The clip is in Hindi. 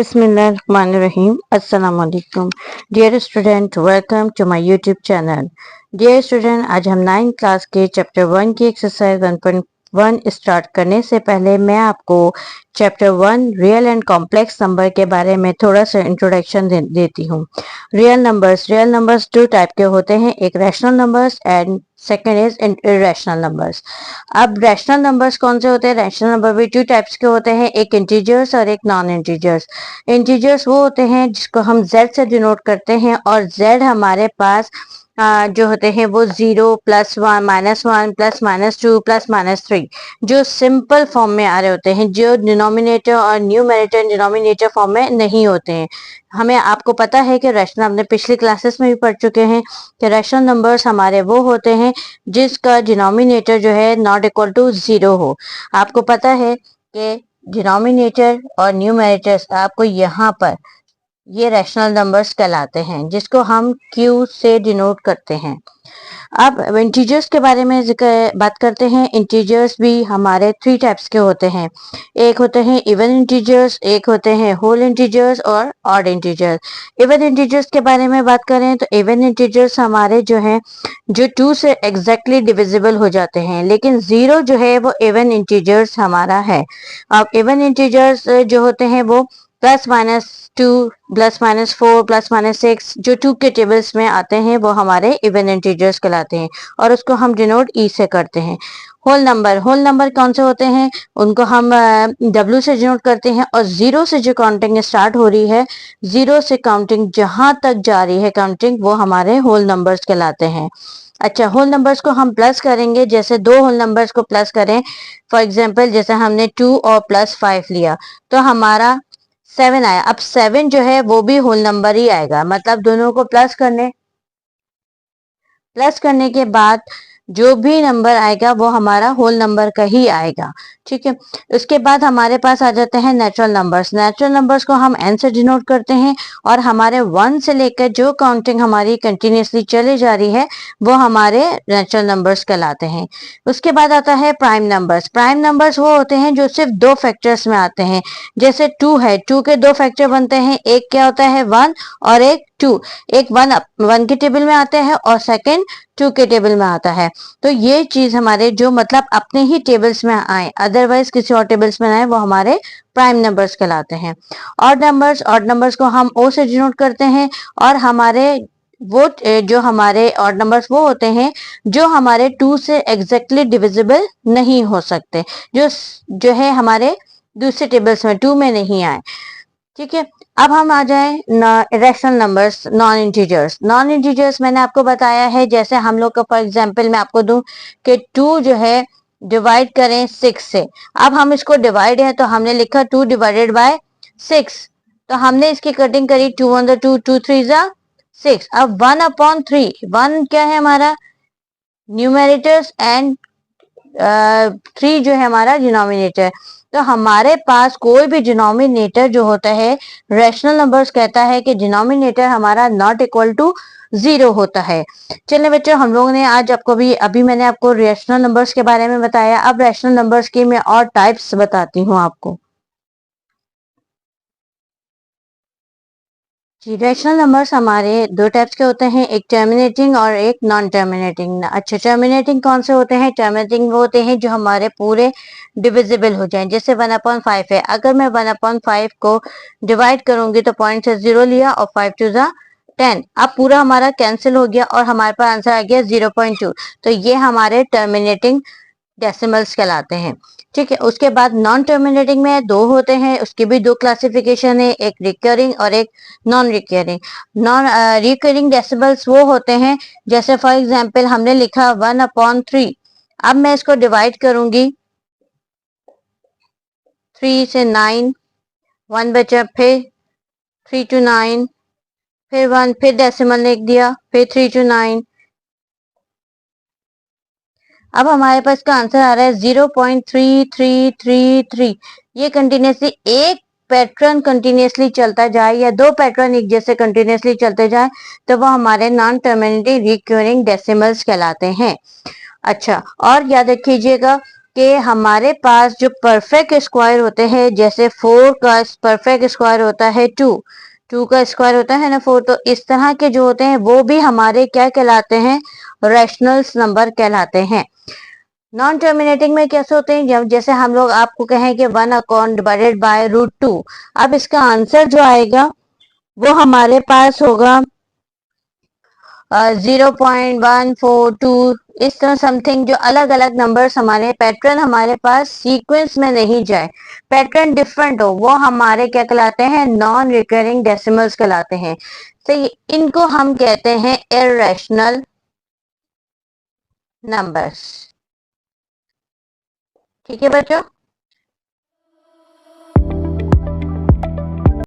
Bismillahirrahmanirrahim. Assalamu alaikum. Dear student, welcome to my YouTube channel. Dear student, आज हम 9th क्लास के चैप्टर 1 की एक्सरसाइज 1.1 स्टार्ट करने से पहले मैं आपको chapter 1 real and complex number के बारे में थोड़ा सा इंट्रोडक्शन देती हूँ। रियल नंबर्स दो टाइप के होते हैं, एक rational numbers and second is irrational numbers. अब रैशनल नंबर्स कौन से होते हैं? रैशनल नंबर भी टू टाइप्स के होते हैं, एक इंटीजर्स और एक नॉन इंटीजर्स। इंटीजर्स वो होते हैं जिसको हम z से डिनोट करते हैं और z हमारे पास जो होते हैं वो 0 +1 -1 +-2 +-3 जो सिंपल फॉर्म में आ रहे होते हैं, जो डिनोमिनेटर और न्यूमरेटर डिनोमिनेटर फॉर्म में नहीं होते हैं। हमें आपको पता है कि रैशनल, हमने पिछली क्लासेस में भी पढ़ चुके हैं कि रैशनल नंबर्स हमारे वो होते हैं जिसका डिनोमिनेटर जो है नॉट इक्वल टू 0 हो। आपको पता है कि डिनोमिनेटर और न्यूमरेटर्स आपको यहाँ पर ये रैशनल नंबर्स कहलाते हैं जिसको हम Q से डिनोट करते हैं। अब इंटीजर्स के बारे में बात करते हैं। इंटीजर्स भी हमारे 3 टाइप्स के होते हैं, एक होते हैं इवन इंटीजर्स, एक होते हैं होल इंटीजर्स और ऑड इंटीजर्स। इवन इंटीजर्स के बारे में बात करें तो इवन इंटीजर्स हमारे जो हैं जो 2 से एग्जैक्टली डिविजिबल हो जाते हैं, लेकिन 0 जो है वो इवन इंटीजर्स हमारा है। अब इवन इंटीजर्स जो होते हैं वो +-2 +-4 +-6 जो 2 के टेबल्स में आते हैं वो हमारे इवन इंटीजर्स कहलाते हैं और उसको हम डिनोट ई से करते हैं। होल नंबर कौन से होते हैं? उनको हम W से डिनोट करते हैं और 0 से जो काउंटिंग स्टार्ट हो रही है, 0 से काउंटिंग जहां तक जा रही है काउंटिंग, वो हमारे होल नंबर्स कहलाते हैं। अच्छा, होल नंबर्स को हम प्लस करेंगे, जैसे दो होल नंबर्स को प्लस करें, फॉर एग्जाम्पल जैसे हमने 2 और +5 लिया तो हमारा 7 आया। अब 7 जो है वो भी होल नंबर ही आएगा, मतलब दोनों को प्लस करने के बाद जो भी नंबर आएगा वो हमारा होल नंबर का ही आएगा। ठीक है, उसके बाद हमारे पास आ जाते हैं नेचुरल नंबर्स को हम n से डिनोट करते हैं और हमारे 1 से लेकर जो काउंटिंग हमारी कंटिन्यूसली चली जा रही है वो हमारे नेचुरल नंबर्स कहलाते हैं। उसके बाद आता है प्राइम नंबर्स वो होते हैं जो सिर्फ 2 फैक्टर्स में आते हैं, जैसे 2 है, 2 के 2 फैक्टर बनते हैं, एक क्या होता है 1 और एक 2, एक 1 के टेबल में आता है और सेकंड 2 के टेबल में आता है। तो ये चीज हमारे जो मतलब अपने ही टेबल्स में आए, अदरवाइज किसी और टेबल्स में आए, वो हमारे प्राइम नंबर्स कहलाते हैं। ऑड नंबर्स को हम O से डिनोट करते हैं और हमारे वो जो हमारे ऑड नंबर्स वो होते हैं जो हमारे 2 से एग्जैक्टली डिविजिबल नहीं हो सकते, जो है हमारे दूसरे टेबल्स में 2 में नहीं आए। ठीक है, अब हम आ जाए रैशनल नंबर्स, नॉन इंटीजर्स मैंने आपको बताया है, जैसे हम लोग का फॉर एग्जांपल मैं आपको दूं कि 2 जो है डिवाइड करें 6 से। अब हम इसको डिवाइड है तो हमने लिखा 2 डिवाइडेड बाय 6, तो हमने इसकी कटिंग करी 2 1 2 2 3 6। अब 1/3, 1 क्या है हमारा न्यूमरेटर्स एंड 3 जो है हमारा डिनोमिनेटर। तो हमारे पास कोई भी डिनोमिनेटर जो होता है, रैशनल नंबर्स कहता है कि डिनोमिनेटर हमारा नॉट इक्वल टू 0 होता है। चलिए बच्चों, हम लोगों ने आज आपको अभी मैंने आपको रैशनल नंबर्स के बारे में बताया। अब रैशनल नंबर्स की मैं और टाइप्स बताती हूँ आपको। जी, रैशनल नंबर्स हमारे 2 टाइप्स के होते हैं, एक टर्मिनेटिंग और एक नॉन टर्मिनेटिंग। अच्छा, टर्मिनेटिंग कौन से होते हैं? टर्मिनेटिंग वो होते हैं जो हमारे पूरे डिविजिबल हो जाएं, जैसे 1/5 है, अगर मैं 1/5 को डिवाइड करूंगी तो पॉइंट से 0 लिया और 5 2 10, अब पूरा हमारा कैंसिल हो गया और हमारे पास आंसर आ गया 0.2। तो ये हमारे टर्मिनेटिंग डेसिमल्स कहलाते हैं। ठीक है, उसके बाद नॉन टर्मिनेटिंग में 2 होते हैं, उसकी भी 2 क्लासिफिकेशन है, एक रिकरिंग और एक non recurring. Non recurring decimals वो होते हैं जैसे फॉर एग्जांपल हमने लिखा 1/3, अब मैं इसको डिवाइड करूंगी 3 से 9, 1 बचा, फिर 3 to 9, फिर 1, फिर डेसिमल लिख दिया, फिर 3 to 9। अब हमारे पास का आंसर आ रहा है 0.3333। ये कंटिन्यूसली एक पैटर्न कंटिन्यूसली चलता जाए या 2 पैटर्न एक जैसे कंटिन्यूसली चलते जाए तो वो हमारे नॉन टर्मिनेटिंग रिकरिंग डेसिमल्स कहलाते हैं। अच्छा, और याद रखिएगा कि हमारे पास जो परफेक्ट स्क्वायर होते हैं, जैसे 4 का परफेक्ट स्क्वायर होता है 2, 2 का स्क्वायर होता है ना 4, तो इस तरह के जो होते हैं वो भी हमारे क्या कहलाते हैं, रैशनल्स नंबर कहलाते हैं। नॉन टर्मिनेटिंग में कैसे होते हैं, जब जैसे हम लोग आपको कहें कि 1/√2, अब इसका आंसर जो आएगा वो हमारे पास होगा 0.142, इस तरह समथिंग, जो अलग अलग नंबर्स हमारे पैटर्न हमारे पास सीक्वेंस में नहीं जाए, पैटर्न डिफरेंट हो, वो हमारे क्या कहलाते हैं, नॉन रिकरिंग डेसिमल्स कहलाते हैं। तो इनको हम कहते हैं इररेशनल नंबर्स। ठीक है बच्चों।